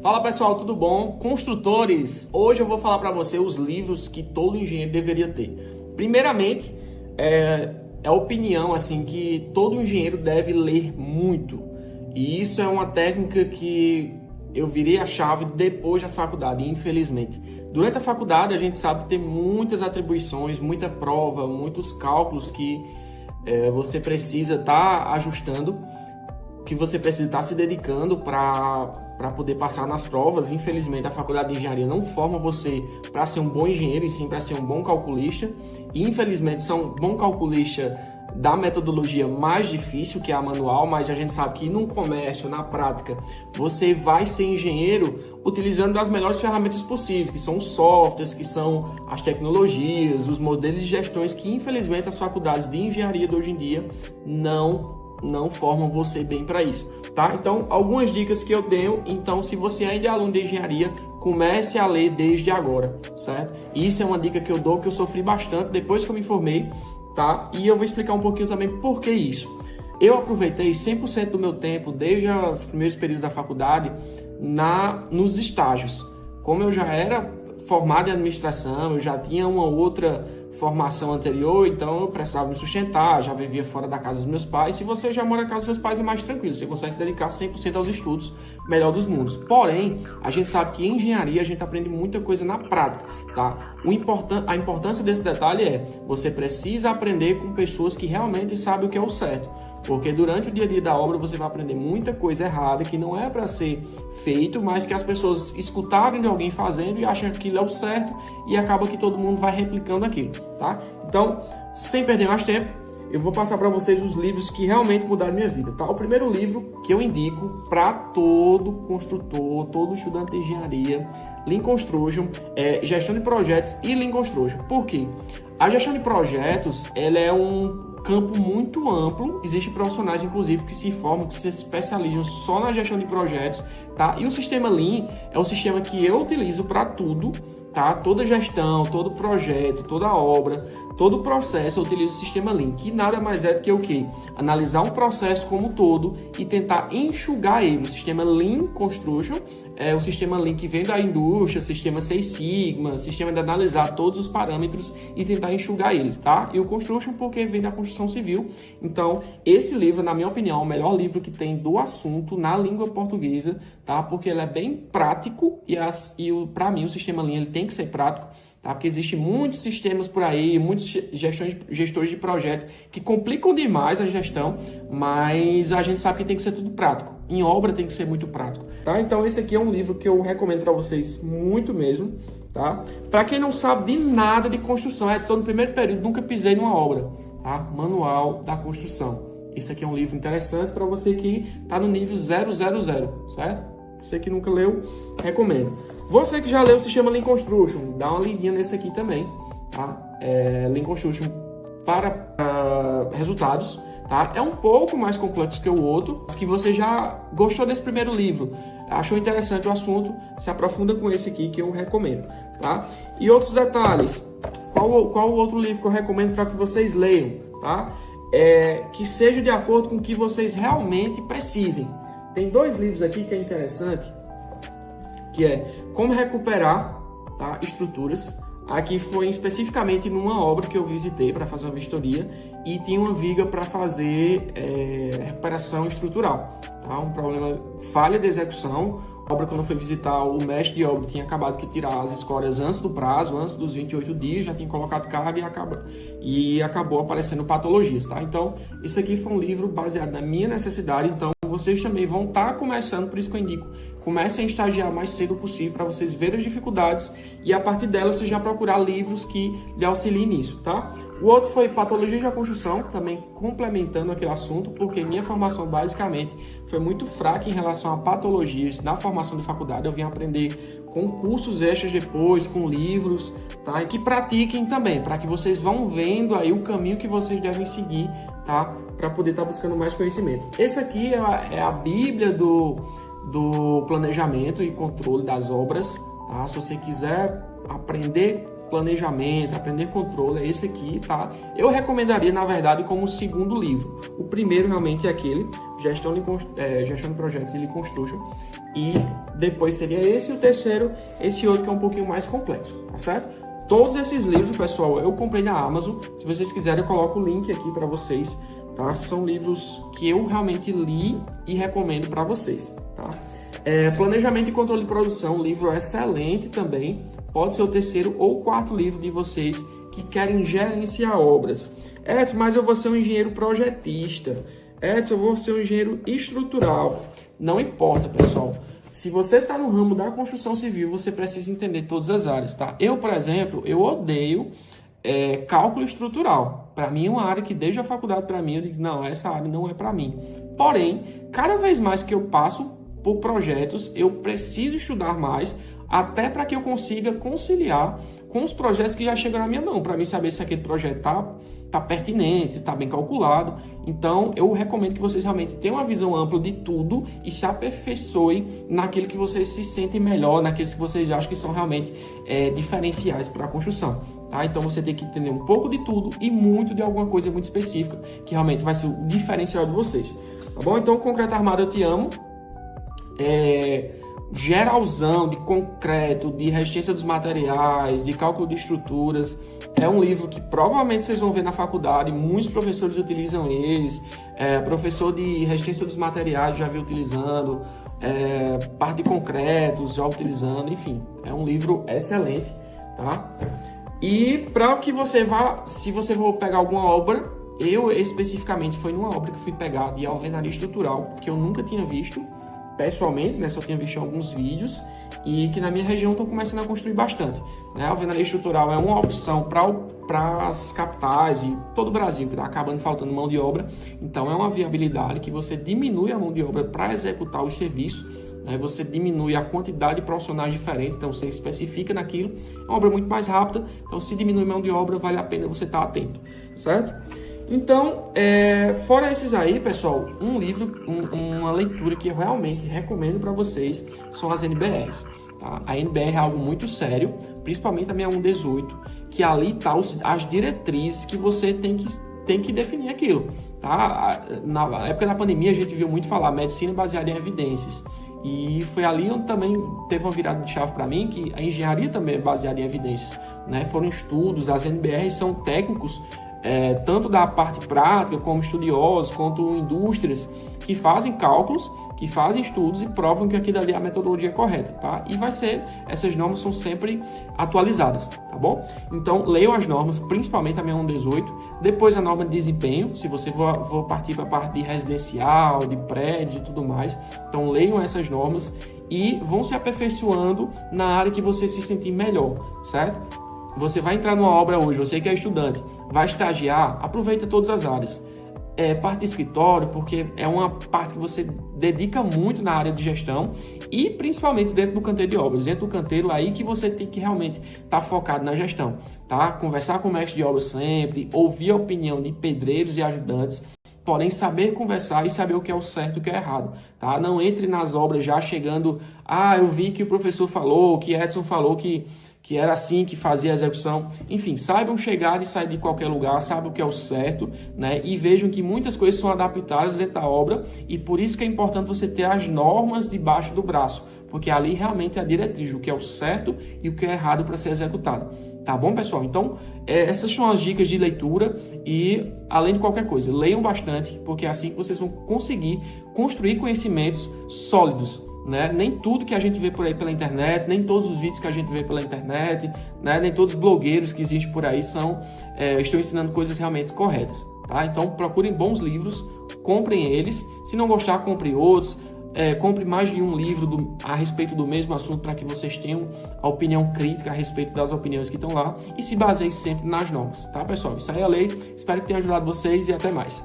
Fala pessoal, tudo bom? Construtores, hoje eu vou falar para você os livros que todo engenheiro deveria ter. Primeiramente, é a opinião assim que todo engenheiro deve ler muito. E isso é uma técnica que eu virei a chave depois da faculdade, infelizmente. Durante a faculdade a gente sabe que tem muitas atribuições, muita prova, muitos cálculos que você precisa estar ajustando, que você precisa estar se dedicando para poder passar nas provas. Infelizmente, a faculdade de engenharia não forma você para ser um bom engenheiro, e sim para ser um bom calculista. E, infelizmente, são bom calculista da metodologia mais difícil, que é a manual, mas a gente sabe que no comércio, na prática, você vai ser engenheiro utilizando as melhores ferramentas possíveis, que são os softwares, que são as tecnologias, os modelos de gestões que, infelizmente, as faculdades de engenharia de hoje em dia não formam você bem para isso, tá? Então, algumas dicas que eu tenho. Então, se você ainda é aluno de engenharia, comece a ler desde agora, certo? Isso é uma dica que eu dou, que eu sofri bastante depois que eu me formei, tá? E eu vou explicar um pouquinho também por que isso. Eu aproveitei 100% do meu tempo, desde os primeiros períodos da faculdade, nos estágios. Como eu já era formado em administração, eu já tinha uma outra formação anterior, então eu precisava me sustentar, já vivia fora da casa dos meus pais. Se você já mora na casa dos seus pais, é mais tranquilo, você consegue se dedicar 100% aos estudos, melhor dos mundos. Porém, a gente sabe que em engenharia a gente aprende muita coisa na prática, tá? A importância desse detalhe é, você precisa aprender com pessoas que realmente sabem o que é o certo. Porque durante o dia a dia da obra você vai aprender muita coisa errada que não é para ser feito, mas que as pessoas escutaram de alguém fazendo e acham que aquilo é o certo e acaba que todo mundo vai replicando aquilo, tá? Então, sem perder mais tempo, eu vou passar para vocês os livros que realmente mudaram minha vida, tá? O primeiro livro que eu indico para todo construtor, todo estudante de engenharia, Lean Construction, é Gestão de Projetos e Lean Construction. Por quê? A gestão de projetos, ela é um campo muito amplo. Existem profissionais, inclusive, que se formam, que se especializam só na gestão de projetos, tá? E o sistema Lean é o sistema que eu utilizo para tudo, tá? Toda gestão, todo projeto, toda obra, todo processo, eu utilizo o sistema Lean, que nada mais é do que o quê? Analisar um processo como um todo e tentar enxugar ele. O sistema Lean Construction é o sistema Lean que vem da indústria, sistema Six Sigma, sistema de analisar todos os parâmetros e tentar enxugar eles, tá? E o Construction porque vem da construção civil. Então, esse livro, na minha opinião, é o melhor livro que tem do assunto na língua portuguesa, tá? Porque ele é bem prático e para mim o sistema Lean ele tem que ser prático, tá? Porque existem muitos sistemas por aí, muitos gestores de projeto que complicam demais a gestão, mas a gente sabe que tem que ser tudo prático. Em obra tem que ser muito prático, tá? Então esse aqui é um livro que eu recomendo para vocês muito mesmo, tá? Para quem não sabe de nada de construção, só no primeiro período, nunca pisei numa obra, tá? Manual da Construção. Esse aqui é um livro interessante para você que está no nível 000, certo? Você que nunca leu, recomendo. Você que já leu o sistema Lean Construction, dá uma lidinha nesse aqui também, tá? Lean Construction para resultados, tá? É um pouco mais complexo que o outro, mas que você já gostou desse primeiro livro, achou interessante o assunto, se aprofunda com esse aqui que eu recomendo, tá? E outros detalhes, qual o outro livro que eu recomendo para que vocês leiam, tá? Que seja de acordo com o que vocês realmente precisem. Tem dois livros aqui que é interessante, que é Como Recuperar, tá, Estruturas. Aqui foi especificamente numa obra que eu visitei para fazer uma vistoria e tinha uma viga para fazer recuperação estrutural, tá? Um problema, falha de execução. A obra, quando eu fui visitar, o mestre de obra tinha acabado de tirar as escórias antes do prazo, antes dos 28 dias, já tinha colocado carga e acabou aparecendo patologias, tá? Então, isso aqui foi um livro baseado na minha necessidade, então vocês também vão estar começando, por isso que eu indico, comecem a estagiar o mais cedo possível para vocês verem as dificuldades e a partir delas vocês já procurar livros que lhe auxiliem nisso, tá? O outro foi Patologia da Construção, também complementando aquele assunto, porque minha formação basicamente foi muito fraca em relação a patologias na formação de faculdade. Eu vim aprender com cursos extras depois, com livros, tá? E que pratiquem também, para que vocês vão vendo aí o caminho que vocês devem seguir, tá? Para poder estar buscando mais conhecimento. Esse aqui é a Bíblia do planejamento e controle das obras, tá? Se você quiser aprender planejamento, aprender controle, é esse aqui, tá? Eu recomendaria, na verdade, como o segundo livro. O primeiro realmente é aquele, Gestão de Projetos e Lean Construction, e depois seria esse, e o terceiro, esse outro que é um pouquinho mais complexo, tá certo? Todos esses livros, pessoal, eu comprei na Amazon. Se vocês quiserem, eu coloco o link aqui para vocês, tá? São livros que eu realmente li e recomendo para vocês, tá? Planejamento e Controle de Produção, livro excelente também. Pode ser o terceiro ou quarto livro de vocês que querem gerenciar obras. Edson, mas eu vou ser um engenheiro projetista. Edson, eu vou ser um engenheiro estrutural. Não importa, pessoal. Se você está no ramo da construção civil, você precisa entender todas as áreas, tá? Eu, por exemplo, eu odeio cálculo estrutural. Para mim é uma área que desde a faculdade, para mim, eu digo, não, essa área não é para mim. Porém, cada vez mais que eu passo por projetos, eu preciso estudar mais, até para que eu consiga conciliar com os projetos que já chegam na minha mão, para mim saber se aquele projeto tá pertinente, se está bem calculado. Então, eu recomendo que vocês realmente tenham uma visão ampla de tudo e se aperfeiçoem naquilo que vocês se sentem melhor, naqueles que vocês acham que são realmente diferenciais para a construção. Tá? Então, você tem que entender um pouco de tudo e muito de alguma coisa muito específica, que realmente vai ser o diferencial de vocês. Tá bom? Então, Concreto Armado, eu te amo. Geralzão de concreto, de resistência dos materiais, de cálculo de estruturas. É um livro que provavelmente vocês vão ver na faculdade, muitos professores utilizam eles. Professor de resistência dos materiais já vi utilizando, parte de concretos já utilizando, enfim. É um livro excelente, tá? E para que você vá, se você for pegar alguma obra, eu especificamente foi numa obra que fui pegar de alvenaria estrutural, que eu nunca tinha visto pessoalmente, né, só tinha visto em alguns vídeos, e que na minha região estão começando a construir bastante, né? A alvenaria estrutural é uma opção para as capitais e todo o Brasil, que está acabando faltando mão de obra. Então é uma viabilidade que você diminui a mão de obra para executar os serviços, né? Você diminui a quantidade de profissionais diferentes, então você especifica naquilo. É uma obra muito mais rápida, então se diminui a mão de obra, vale a pena você estar atento, certo? Então, fora esses aí, pessoal, um livro, uma leitura que eu realmente recomendo para vocês são as NBRs. Tá? A NBR é algo muito sério, principalmente a 6118, que ali tá as diretrizes que você tem que definir aquilo. Tá? Na época da pandemia, a gente viu muito falar medicina baseada em evidências. E foi ali onde também teve uma virada de chave para mim, que a engenharia também é baseada em evidências. Né? Foram estudos, as NBRs são técnicos, tanto da parte prática, como estudiosos, quanto indústrias, que fazem cálculos, que fazem estudos e provam que aquilo ali é a metodologia correta, tá? E essas normas são sempre atualizadas, tá bom? Então, leiam as normas, principalmente a 6118, depois a norma de desempenho, se você for partir para a parte de residencial, de prédios e tudo mais. Então, leiam essas normas e vão se aperfeiçoando na área que você se sentir melhor, certo? Você vai entrar numa obra hoje, você que é estudante, vai estagiar, aproveita todas as áreas. Parte de escritório, porque é uma parte que você dedica muito na área de gestão e principalmente dentro do canteiro de obras. Dentro do canteiro, aí que você tem que realmente estar focado na gestão, tá? Conversar com o mestre de obras sempre, ouvir a opinião de pedreiros e ajudantes, porém saber conversar e saber o que é o certo e o que é errado, tá? Não entre nas obras já chegando, eu vi que o professor falou, que Edson falou que era assim que fazia a execução. Enfim, saibam chegar e sair de qualquer lugar, saibam o que é o certo, né? E vejam que muitas coisas são adaptadas dentro da obra e por isso que é importante você ter as normas debaixo do braço, porque ali realmente é a diretriz, o que é o certo e o que é errado para ser executado. Tá bom, pessoal? Então, essas são as dicas de leitura e, além de qualquer coisa, leiam bastante, porque é assim que vocês vão conseguir construir conhecimentos sólidos, né? Nem tudo que a gente vê por aí pela internet, nem todos os vídeos que a gente vê pela internet, né? Nem todos os blogueiros que existem por aí estão ensinando coisas realmente corretas, tá? Então procurem bons livros, comprem eles, se não gostar, compre outros, compre mais de um livro a respeito do mesmo assunto para que vocês tenham a opinião crítica a respeito das opiniões que estão lá e se baseiem sempre nas normas, tá, pessoal? Isso aí é a lei, espero que tenha ajudado vocês e até mais.